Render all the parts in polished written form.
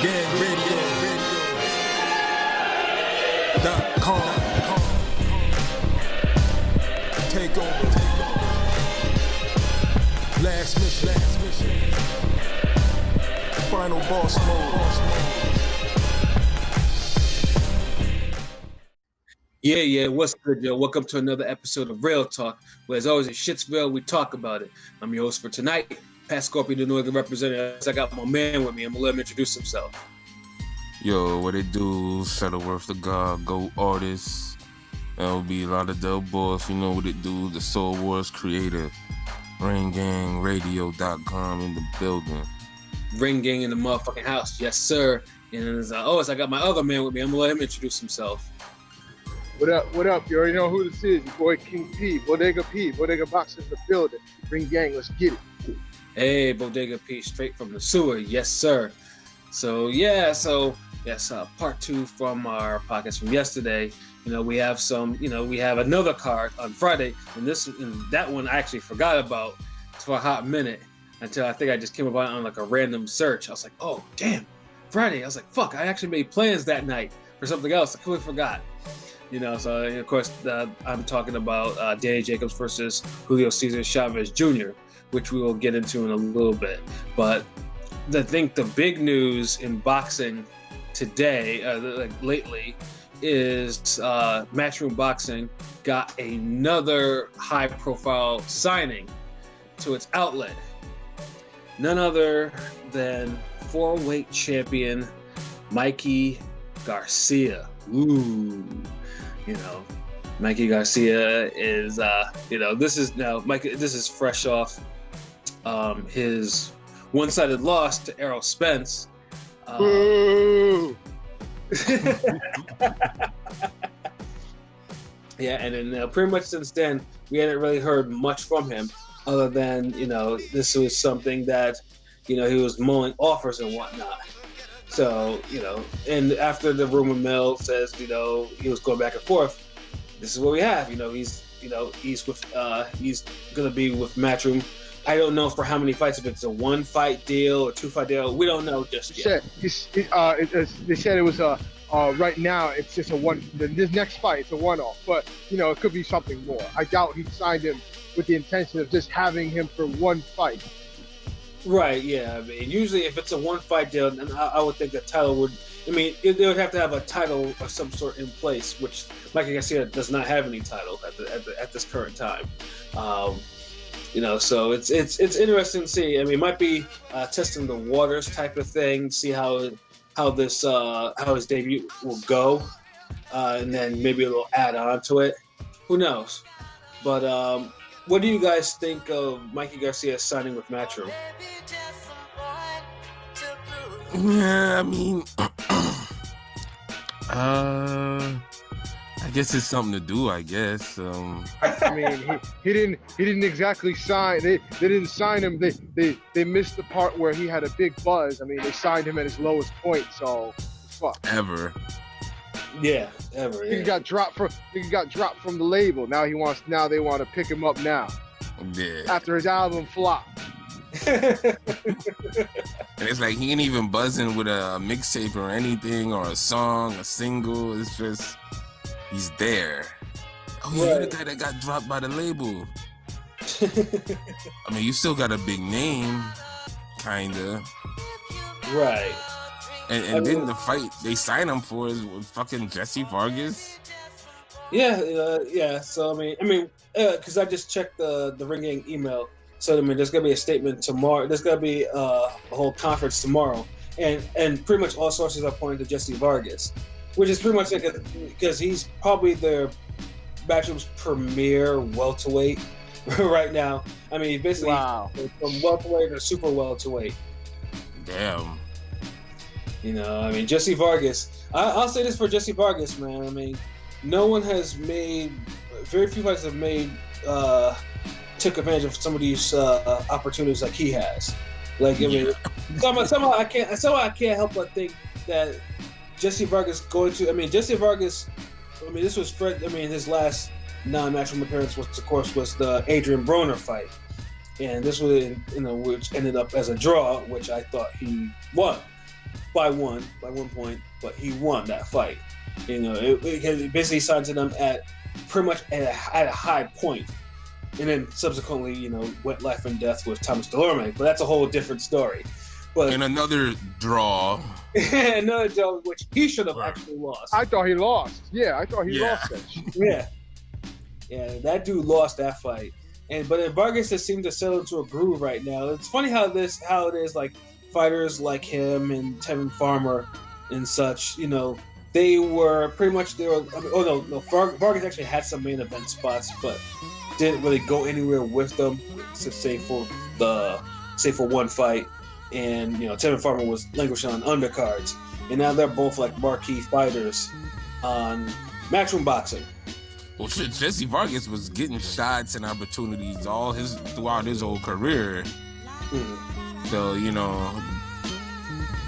Shutterworth.com. Take over. Last mission. Final boss mode. Yeah, what's good, yo? Welcome to another episode of Real Talk, where as always, in Shitsville, we talk about it. I'm your host for tonight, Patscorpio, the Northern representative. I got my man with me. I'm going to let him introduce himself. Yo, what it do? Shutterworth da Gawd, GOAT artist. LB, a lot of Del Boss, you know what it do. The Soul Wars creator. RingGangRadio.com in the building. Ring Gang in the motherfucking house. Yes, sir. And as I got my other man with me. I'm going to let him introduce himself. What up? You already know who this is. Your boy King P, Bodega Boxing in the building. Ring Gang, let's get it. Hey, Bodega P, straight from the sewer. Yes, sir. So, part two from our podcast from yesterday. You know, we have another card on Friday, and that one I actually forgot about for a hot minute until I think I just came about it on like a random search. I was like, oh, damn, Friday. I was like, fuck, I actually made plans that night for something else. I completely forgot. You know, so of course I'm talking about Danny Jacobs versus Julio Cesar Chavez Jr., which we will get into in a little bit. But I think the big news in boxing today, lately, is Matchroom Boxing got another high-profile signing to its outlet. None other than 4-weight champion Mikey Garcia. Ooh. You know, Mikey Garcia is, this is fresh off his one-sided loss to Errol Spence. Boo! Yeah, and then pretty much since then, we hadn't really heard much from him other than, this was something that, he was mulling offers and whatnot. So, and after the rumor mill says, he was going back and forth, this is what we have. He's gonna be with Matchroom. I don't know for how many fights, if it's a 1-fight deal or 2-fight deal. We don't know just yet. They said it was right now it's just a one. This next fight, it's a one-off, but it could be something more. I doubt he signed him with the intention of just having him for one fight. Right, yeah. I mean, usually if it's a 1-fight deal, then I would think the title would... they would have to have a title of some sort in place, which Mikey Garcia does not have any title at this current time. So it's interesting to see. I mean, it might be testing the waters type of thing, see how his debut will go, and then maybe a little add on to it. Who knows? But what do you guys think of Mikey Garcia signing with Matchroom? Yeah, I mean, I guess it's something to do. I guess. I mean, he didn't exactly sign. They didn't sign him. They missed the part where he had a big buzz. I mean, they signed him at his lowest point. So, fuck. Ever. Yeah, ever. Yeah. He got dropped from the label. Now they want to pick him up now. Yeah. After his album flopped. And it's like he ain't even buzzing with a mixtape or anything or a song, a single. It's just he's there. Oh, yeah, you're the guy that got dropped by the label. I mean, you still got a big name, kinda. Right. And then the fight they signed him for is with fucking Jesse Vargas. Yeah. So because I just checked the Ring Gang email. So there's gonna be a statement tomorrow. There's gonna be a whole conference tomorrow, and pretty much all sources are pointing to Jesse Vargas, which is pretty much because he's probably the Matchroom's premier welterweight right now. I mean, basically from welterweight to super welterweight. Damn. Jesse Vargas. I'll say this for Jesse Vargas, man. I mean, very few fighters have took advantage of some of these opportunities like he has. Somehow I can't help but think that Jesse Vargas this was his last non-Matchroom appearance was the Adrian Broner fight, and this was which ended up as a draw, which I thought he won. by one point, but he won that fight. You know, it basically signed to them at pretty much at a high point, and then subsequently, you know, went life and death with Thomas Delorme. But that's a whole different story. But And another draw. another draw, which he should have actually lost. I thought he lost. Yeah, I thought he lost that shit. Yeah, that dude lost that fight. But then Vargas just seemed to settle into a groove right now. It's funny how it is like fighters like him and Tevin Farmer and such, you know, Vargas actually had some main event spots, but didn't really go anywhere with them, save for one fight. And, you know, Tevin Farmer was languishing on undercards. And now they're both like marquee fighters on Matchroom Boxing. Well, shit, Jesse Vargas was getting shots and opportunities throughout his whole career. So, you know,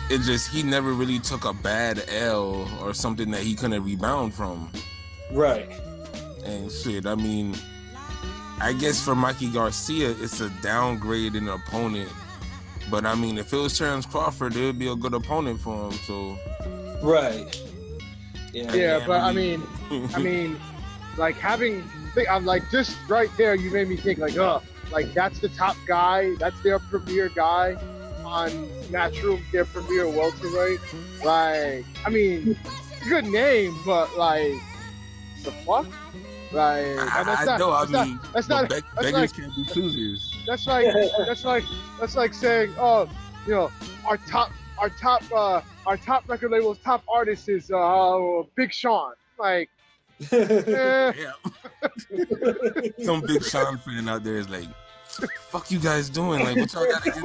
it just, he never really took a bad L or something that he couldn't rebound from. Right. And shit, I mean, I guess for Mikey Garcia, it's a downgrade in an opponent. But I mean, if it was Terence Crawford, it would be a good opponent for him. So, right. Yeah, but I mean, like I'm like, just right there, you made me think like, like that's the top guy, that's their premier guy on Matchroom, their premier welterweight. Like, I mean, good name, but like, the fuck? Like, that's not beggars can't be choosers. That's like saying, oh, you know, our top record label's top artist is Big Sean. Like, Yeah. Some Big Sean fan out there is like, fuck you guys doing? Like, what y'all gotta get?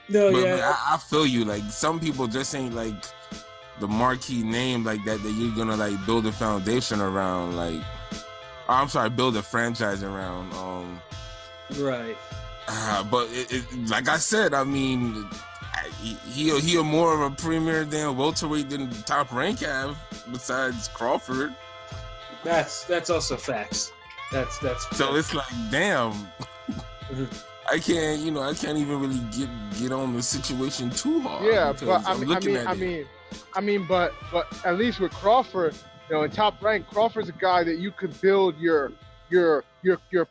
But I feel you. Like, some people just ain't like the marquee name like that you're gonna like build a foundation around. Like, I'm sorry, build a franchise around. Right. But like I said, I mean, he more of a premier than welterweight than Top Rank have, besides Crawford. That's also facts. That's so it's like, damn. I can't even really get on the situation too hard. Yeah, but I mean, but at least with Crawford, you know, in Top Rank, Crawford's a guy that you could build your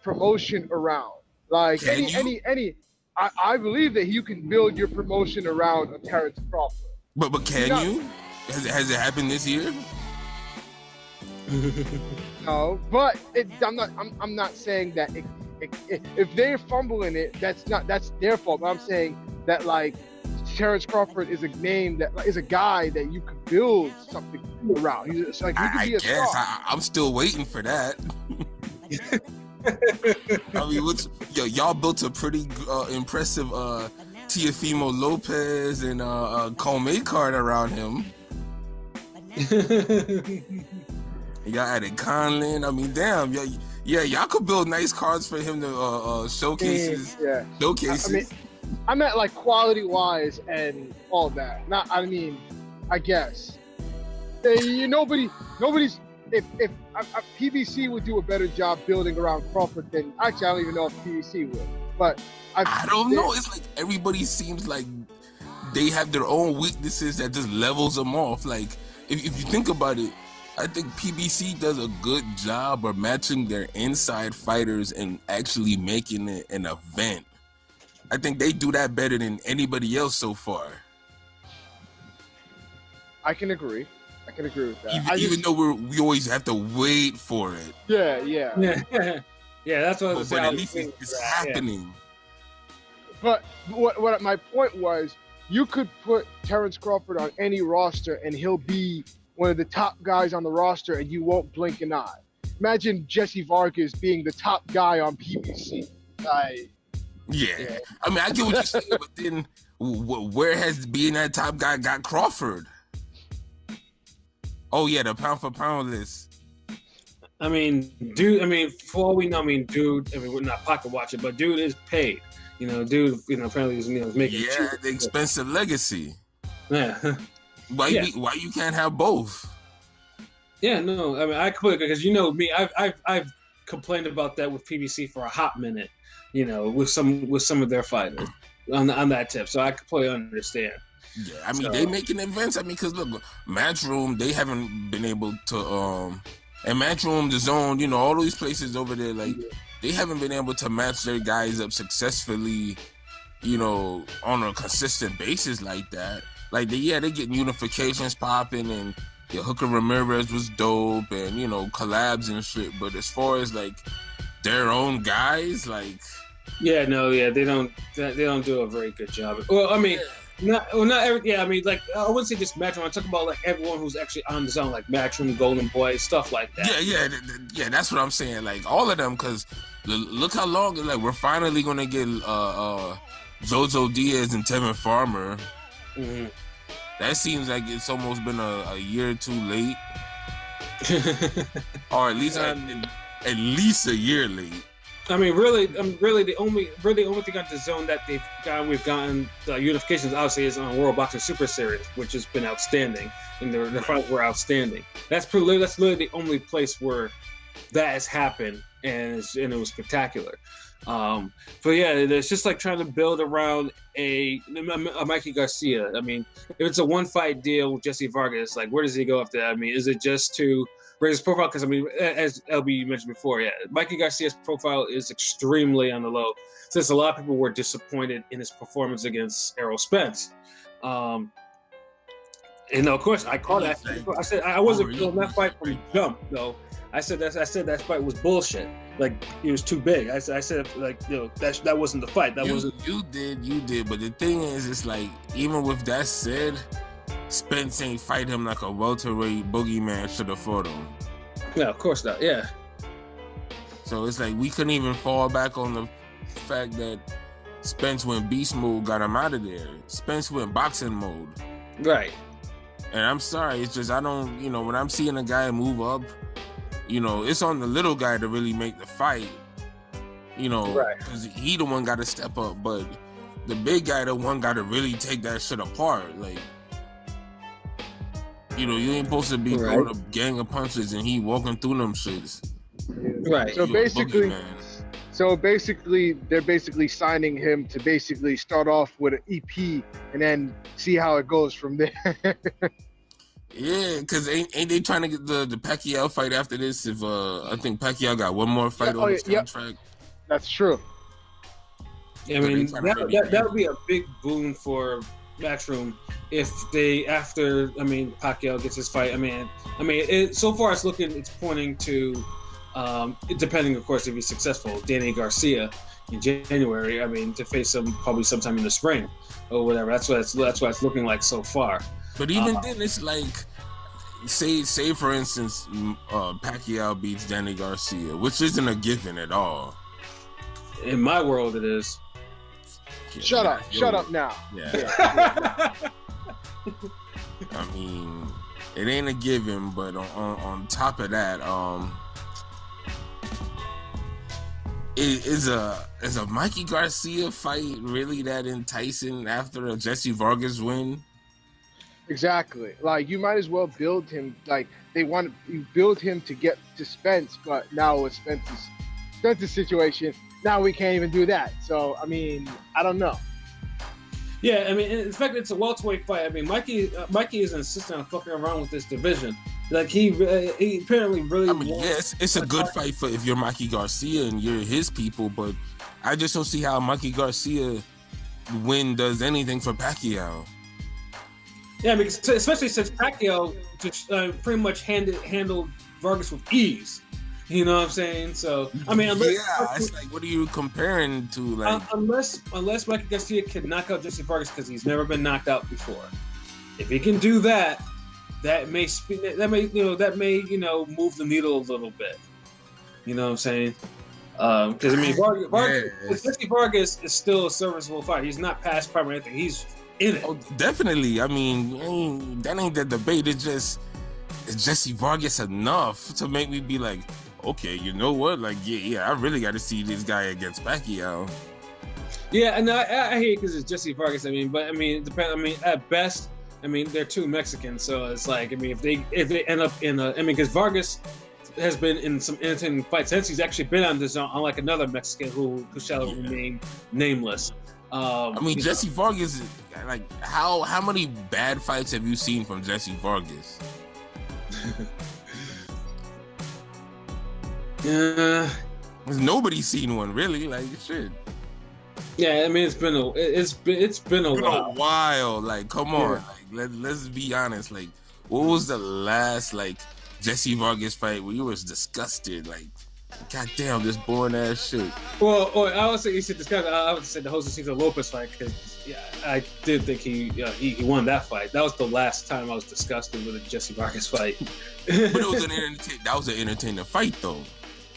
promotion around. Like I believe that you can build your promotion around a Terence Crawford. But can you? Has it happened this year? No, but I'm not saying that if they're fumbling it, that's their fault. But I'm saying that like Terence Crawford is a name that is a guy that you could build something around. He's like, he could be a star. I'm still waiting for that. I mean, y'all built a pretty impressive Teofimo Lopez and Comey card around him. Y'all added Conlon. I mean, damn, y'all could build nice cards for him to showcase. Yeah. Showcases. I mean, I meant like quality wise and all that. Not, I mean, I guess nobody's. If PBC would do a better job building around Crawford than actually, I don't even know if PBC would. But I don't know. It's like everybody seems like they have their own weaknesses that just levels them off. Like if you think about it, I think PBC does a good job of matching their inside fighters and actually making it an event. I think they do that better than anybody else so far. I can agree with that. Even though we always have to wait for it. Yeah. That's what I was saying. But at least it's happening. But what my point was, you could put Terence Crawford on any roster and he'll be one of the top guys on the roster and you won't blink an eye. Imagine Jesse Vargas being the top guy on PBC. Yeah. I mean, I get what you're saying, but then where has being that top guy got Crawford? Oh yeah, the pound for pound list. I mean, dude. I mean, for all we know, dude. I mean, we're not pocket watching, but dude is paid. You know, dude. You know, apparently, is making. Yeah, the expensive legacy. Yeah. Why you can't have both? Yeah, no. I mean, I completely, because you know me. I've complained about that with PBC for a hot minute. You know, with some of their fighters. on that tip. So I completely understand. Yeah, I mean, they making events. I mean, because look, Matchroom, they haven't been able to, and Matchroom, The Zone, you know, all these places over there, like, they haven't been able to match their guys up successfully, you know, on a consistent basis like that. Like, they're getting unifications popping, and Hooker Ramirez was dope, and, you know, collabs and shit. But as far as, like, their own guys, like... they don't do a very good job. Well, I mean... Not every. Yeah, I mean, like, I wouldn't say just Matchroom. I'm talking about like everyone who's actually on the zone, like Matchroom, Golden Boy, stuff like that. Yeah. That's what I'm saying. Like all of them, because look how long. Like we're finally gonna get Zozo Diaz and Tevin Farmer. Mm-hmm. That seems like it's almost been a year too late, or at least at least a year late. I mean, really, the only thing on the zone that we've gotten the unifications obviously is on World Boxing Super Series, which has been outstanding, and the fights were outstanding. That's literally the only place where that has happened, and it was spectacular. But yeah, it's just like trying to build around a Mikey Garcia. I mean, if it's a one fight deal with Jesse Vargas, like where does he go after that? I mean, is it just to raise his profile? Because I mean, as LB mentioned before, Mikey Garcia's profile is extremely on the low, since a lot of people were disappointed in his performance against Errol Spence. And of course, I called that. I said I wasn't feeling that fight from jump, though. I said that fight was bullshit. Like it was too big. I said like, you know, that wasn't the fight. You did. But the thing is, it's like even with that said, Spence ain't fight him like a welterweight boogeyman should have fought him. Yeah, of course not. Yeah. So it's like we couldn't even fall back on the fact that Spence went beast mode, got him out of there. Spence went boxing mode. Right. And I'm sorry, it's just I don't, you know, when I'm seeing a guy move up, you know, it's on the little guy to really make the fight. You know, because he the one got to step up, but the big guy the one got to really take that shit apart. Like, you know, you ain't supposed to be throwing a gang of punches and he walking through them shits. Right. So basically, they're basically signing him to basically start off with an EP and then see how it goes from there. Yeah, because ain't they trying to get the Pacquiao fight after this? If I think Pacquiao got one more fight on his contract. That's true. I mean, that would be a big boon for Matchroom if Pacquiao gets his fight. I mean, so far it's pointing to, depending of course if he's successful, Danny Garcia in January. I mean, to face him probably sometime in the spring or whatever. That's what it's looking like so far. But even then, it's like, say for instance, Pacquiao beats Danny Garcia, which isn't a given at all. In my world, it is. Shut up now. Yeah. I mean, it ain't a given, but on top of that, is a Mikey Garcia fight really that enticing after a Jesse Vargas win? Exactly. Like, you might as well build him. Like, you build him to get to Spence, but now with Spence's situation, now we can't even do that. So, I mean, I don't know. Yeah, I mean, in fact, it's a welterweight fight. I mean, Mikey is insistent on fucking around with this division. Like, he apparently really. I mean, yes, it's a good fight for if you're Mikey Garcia and you're his people, but I just don't see how Mikey Garcia win does anything for Pacquiao. Yeah, because especially since Pacquiao just pretty much handled Vargas with ease. You know what I'm saying? So I mean, it's like, what are you comparing to? Like, unless Mikey Garcia can knock out Jesse Vargas because he's never been knocked out before. If he can do that, that may move the needle a little bit. You know what I'm saying? Because I mean, Jesse Vargas is still a serviceable fighter. He's not past prime or anything. He's in it. Oh, definitely. I mean, that ain't the debate. It's just, is Jesse Vargas enough to make me be like, okay, you know what? Like, yeah, I really got to see this guy against Pacquiao. Yeah, and I hear it because it's Jesse Vargas. I mean, but I mean, at best, I mean, they're two Mexicans, so it's like, I mean, if they end up in because Vargas has been in some entertaining fights since he's actually been on this, unlike another Mexican who shall remain nameless. I mean, Jesse Vargas, like, how many bad fights have you seen from Jesse Vargas? Yeah. Nobody's seen one really. Like, shit. Yeah, I mean, it's been a while. Like, come on. Like, let's be honest. Like, what was the last like Jesse Vargas fight where you was disgusted? Like, goddamn, this boring ass shit. Well, I would say you should discuss. I would say the Jose Cesar Lopez fight because I did think he won that fight. That was the last time I was disgusted with a Jesse Vargas fight. But it was that was an entertaining fight though.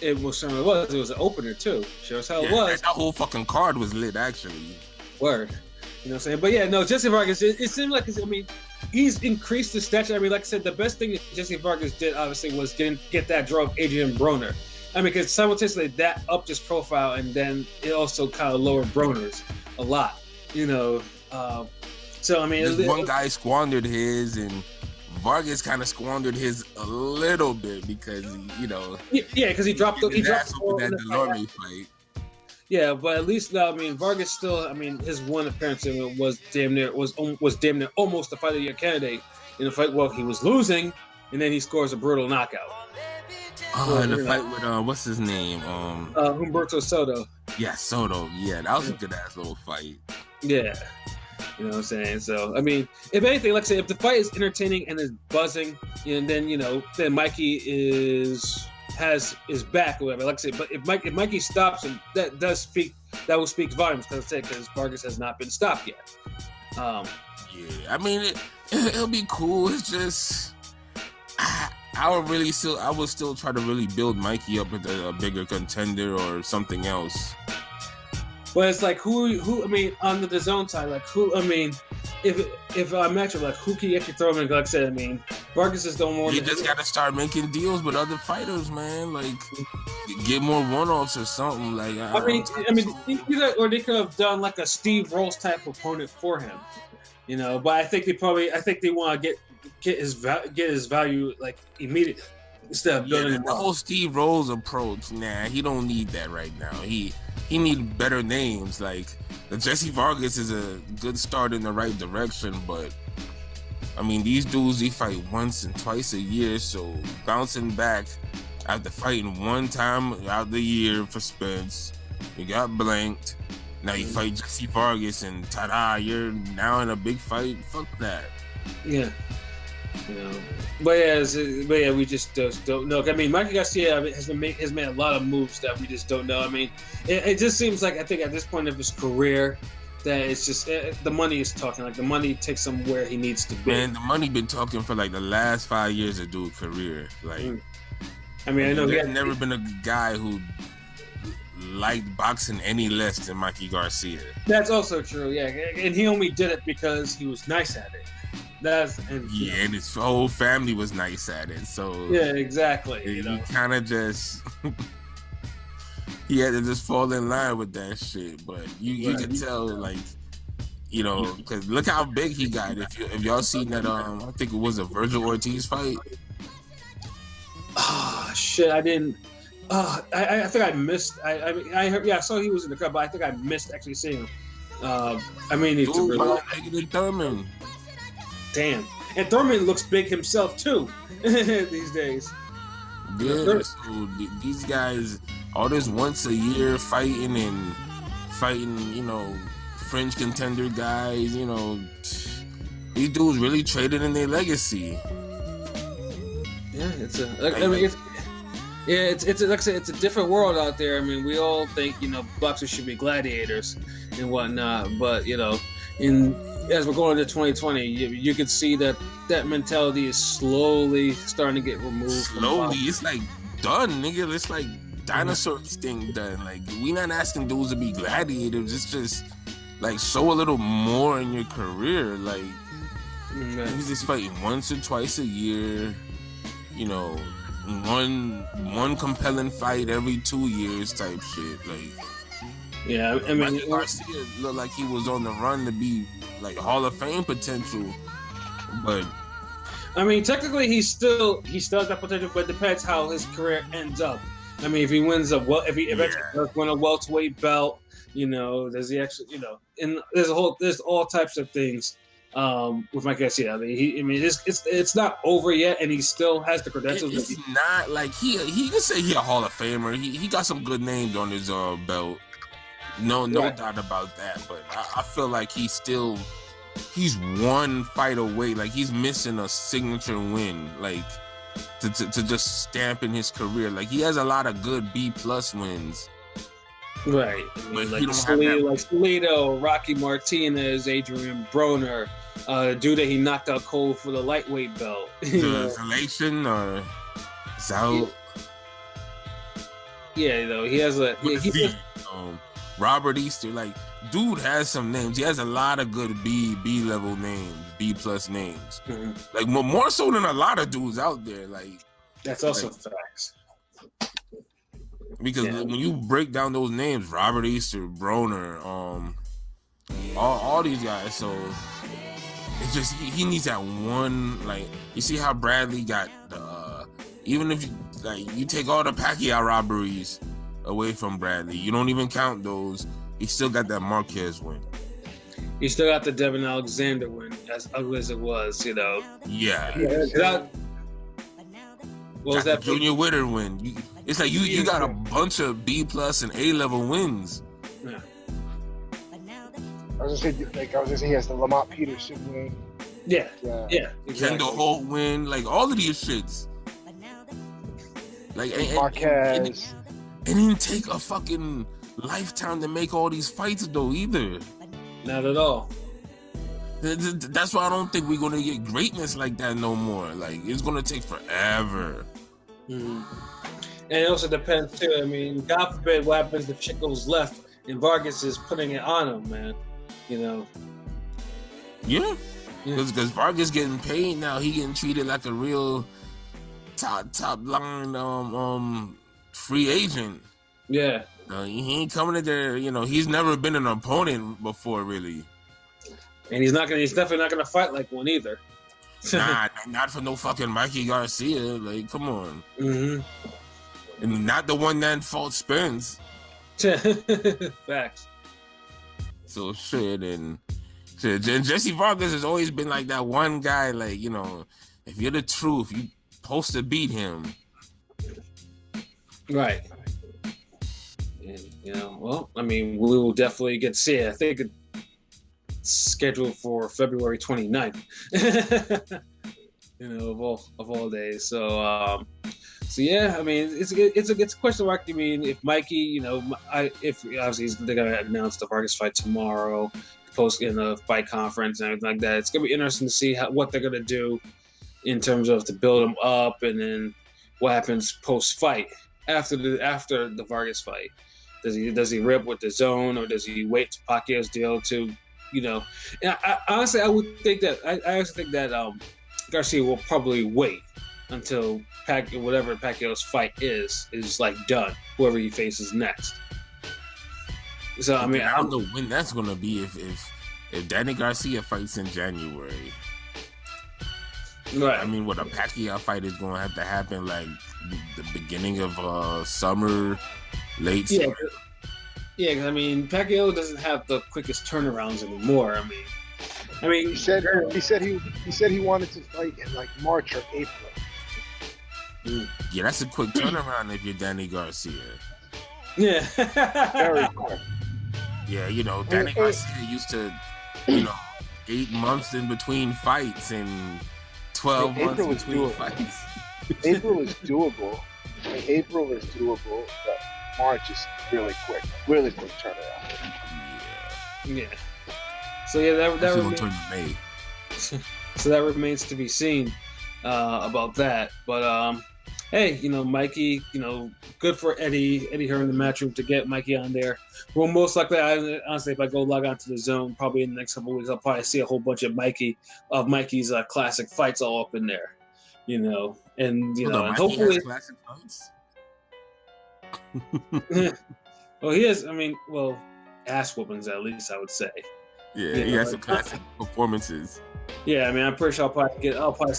It was certainly was. It was an opener too. Sure as hell it was. That whole fucking card was lit actually. Word. You know what I'm saying? But yeah, no, Jesse Vargas, it seemed like, I mean, he's increased his stature. I mean, like I said, the best thing that Jesse Vargas did, obviously, was get that draw of Adrian Broner. I mean, because simultaneously that upped his profile, and then it also kind of lowered Broner's a lot, you know. So, I mean... one guy squandered his, and Vargas kind of squandered his a little bit because, you know... Yeah, because he dropped the Delorme fight. Yeah, but at least I mean Vargas still. I mean his one appearance in it was damn near almost a fight of the year candidate in a fight. Well, he was losing, and then he scores a brutal knockout. Oh, and the fight with what's his name? Humberto Soto. Yeah, Soto. Yeah, that was a good ass little fight. Yeah, you know what I'm saying. So I mean, if anything, like I said, if the fight is entertaining and is buzzing, and then then Mikey is back or whatever. Like I said, but if Mikey stops him, that will speak volumes because Vargas has not been stopped yet. Yeah, I mean it'll be cool. It's just I would still try to really build Mikey up with a bigger contender or something else. But it's like who I mean on the DAZN side, like who I mean. If I match up, like who can you actually throw him in? Like I said, I mean, Vargas is the one. You just got to start making deals with other fighters, man. Like get more one-offs or something. Like I mean, or they could have done like a Steve Rolls type opponent for him, you know. But I think they want to get his value like immediately instead of building the whole Steve Rolls approach. Nah, he don't need that right now. He need better names like. Jesse Vargas is a good start in the right direction, but I mean these dudes they fight once and twice a year, so bouncing back after fighting one time out the year for Spence, you got blanked. Now you fight Jesse Vargas and ta-da, you're now in a big fight. Fuck that. Yeah. You know, but yeah, we just don't know. I mean, Mikey Garcia has made a lot of moves that we just don't know. I mean, it just seems like I think at this point of his career that it's just the money is talking. Like the money takes him where he needs to be. Man, the money been talking for like the last 5 years of dude's career. Like, I mean, I know there's never been a guy who liked boxing any less than Mikey Garcia. That's also true. Yeah, and he only did it because he was nice at it. And his whole family was nice at it. So yeah, exactly. He kind of just he had to just fall in line with that shit. But you can tell, like, you know, because look how big he got. If y'all seen that, I think it was a Virgil Ortiz fight. Oh shit! I didn't. I think I missed. I heard. Yeah, I saw he was in the crowd, but I think I missed actually seeing him. I mean, he's bigger than Thurmond. Damn. And Thurmond looks big himself too these days. Yeah, so these guys, all this once a year fighting, you know, fringe contender guys, you know, these dudes really traded in their legacy. Yeah, it's like I said, it's a different world out there. I mean, we all think, you know, boxers should be gladiators and whatnot, but you know, as we're going into 2020, you can see that mentality is slowly starting to get removed. Slowly, it's like done, nigga. It's like dinosaur instinct done. Like, we not asking dudes to be gladiators. It's just like show a little more in your career. Like, he's just fighting once or twice a year. You know, one compelling fight every 2 years type shit. Like, yeah, I mean, Garcia looked like he was on the run to be like Hall of Fame potential, but I mean, technically he still has that potential, but it depends how his career ends up. I mean, if he wins if he eventually Yeah. does win a welterweight belt, does he actually, and there's all types of things with Mikey Garcia. I mean, it's not over yet, and he still has the credentials. It's not like he can say he a Hall of Famer. He got some good names on his belt. No Right. doubt about that. But I feel like he's one fight away. Like he's missing a signature win. Like to just stamp in his career. Like he has a lot of good B+ wins. Right. I But mean, he like don't have that. like Toledo, Rocky Martinez, Adrian Broner, dude that he knocked out cold for the lightweight belt. The Zalation or Zal. Yeah, he has a. With He the has, Z, Robert Easter, like dude has some names. He has a lot of good B level names, B+ names. Mhm. Like more so than a lot of dudes out there. Like That's also facts. because when you break down those names, Robert Easter, Broner, all these guys. So it's just he needs that one. Like you see how Bradley got the even if you take all the Pacquiao robberies away from Bradley, you don't even count those. He still got that Marquez win. He still got the Devin Alexander win, as ugly as it was. Yeah. What was Got that? the Junior Witter win. It's like you got a bunch of B+ and A level wins. Yeah. I was gonna say he has the Lamont Peterson win. Yeah. Yeah. Exactly. Kendall Holt win. Like all of these shits. Like Marquez. It didn't take a fucking lifetime to make all these fights though either. Not at all. That's why I don't think we're gonna get greatness like that no more. Like it's gonna take forever. Mhm. And it also depends too. I mean, God forbid what happens if shit goes left and Vargas is putting it on him, man. Yeah. Because Vargas getting paid now, he getting treated like a real top line free agent. Yeah. He ain't coming in there. He's never been an opponent before, really. And he's definitely not gonna fight like one either. Nah, not for no fucking Mikey Garcia. Like, come on. Mm-hmm. And not the one that fought Spence. Facts. So shit, and Jesse Vargas has always been like that one guy. Like, if you're the truth, you supposed to beat him. Right. And, well, I mean, we will definitely get to see it. I think it's scheduled for February 29th. Of all days. So yeah, I mean, it's a question mark. I mean, if Mikey, if obviously they're gonna announce the Vargas fight tomorrow, post in the fight conference and everything like that. It's gonna be interesting to see what they're gonna do in terms of to build him up, and then what happens post fight after the Vargas fight. Does he rip with the zone, or does he wait to Pacquiao's deal to, And honestly, I would think that I also think that Garcia will probably wait until whatever Pacquiao's fight is like done. Whoever he faces next. So I mean, I don't know when that's gonna be. If Danny Garcia fights in January, right? I mean, what a Pacquiao fight is gonna have to happen like the beginning of summer, late summer. Yeah, because I mean, Pacquiao doesn't have the quickest turnarounds anymore. I mean, he said he wanted to fight in like March or April. Yeah, that's a quick turnaround if you're Danny Garcia. Yeah, Very quick. Yeah, Danny Garcia used to, 8 months in between fights and 12 months between fights. April is doable. But March is really quick turnaround. Yeah. So yeah, that remains. May. So that remains to be seen about that. But hey, Mikey, good for Eddie Hearn, the Matchroom, to get Mikey on there. Well, most likely, honestly, if I go log on to the Zone, probably in the next couple of weeks, I'll probably see a whole bunch of Mikey's classic fights all up in there. And and hopefully classic fights. Well, he has. I mean, ass whoopings at least, I would say. Yeah, he has some classic performances. Yeah, I mean, I'm pretty sure we'll probably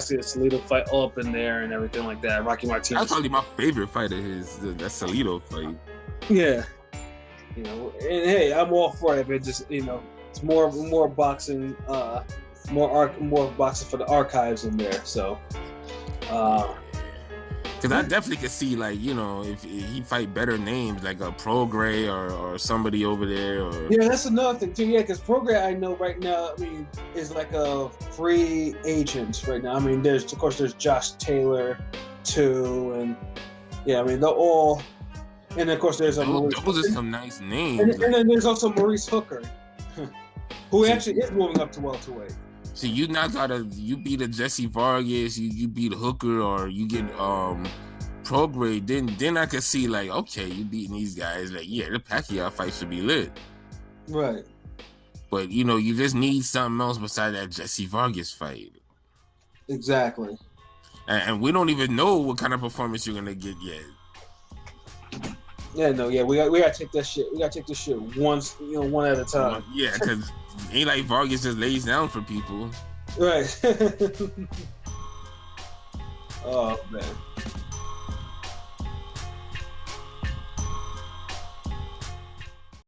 see a Salido fight all up in there and everything like that. Rocky Martinez. That's probably my favorite fight of his, that Salido fight. Yeah. You know, and hey, I'm all for it. But just, you know, it's more boxing, more boxing for the archives in there. So, because I definitely could see, like, you know, if he fight better names like a Prograis or somebody over there. Or yeah, that's another thing too. Yeah, because Prograis, I know right now, I mean, is like a free agent right now. I mean, there's Josh Taylor too, and yeah, I mean they're all. And of course, there's those are some nice names. And then there's also Maurice Hooker, who actually is moving up to welterweight. See, you beat a Jesse Vargas, you beat Hooker, or you get Prograis. Then I could see, like, okay, you beating these guys. Like, yeah, the Pacquiao fight should be lit. Right. But you know, you just need something else besides that Jesse Vargas fight. Exactly. And we don't even know what kind of performance you're gonna get yet. Yeah, no, yeah, we gotta take that shit. We gotta take this shit once, you know, one at a time. Yeah, because ain't like Vargas just lays down for people. Right. Oh man.